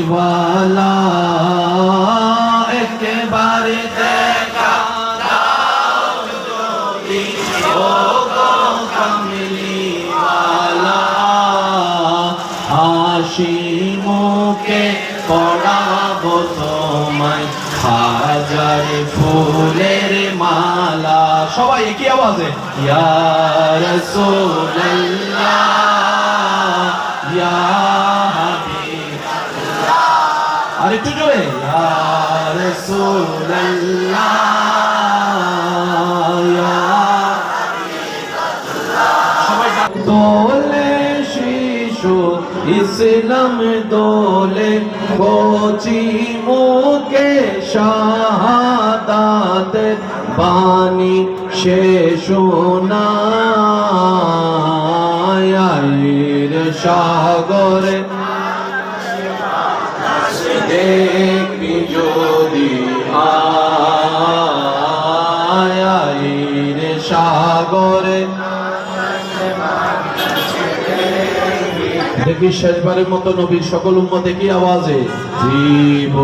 वाला एकेबारे देखा दाओ जोड़ी ओ गो कमली वाला हाशिमों पड़ाबो तोमाय हाजार फूलेर माला सबाई एक ही आवाज है या रसूलल्लाह या हबीबल्लाह अरे तू जो है या रसूलल्लाह या हबीबल्लाह दोले शिशु इस्लाम दोले कोची मुके शहादात बानी शेषुना यार सागरे देखबी जोदी आयार सागरे দেখি শেষবারের মতো নবীর সকল উম্মতে কি আওয়াজে জীবনের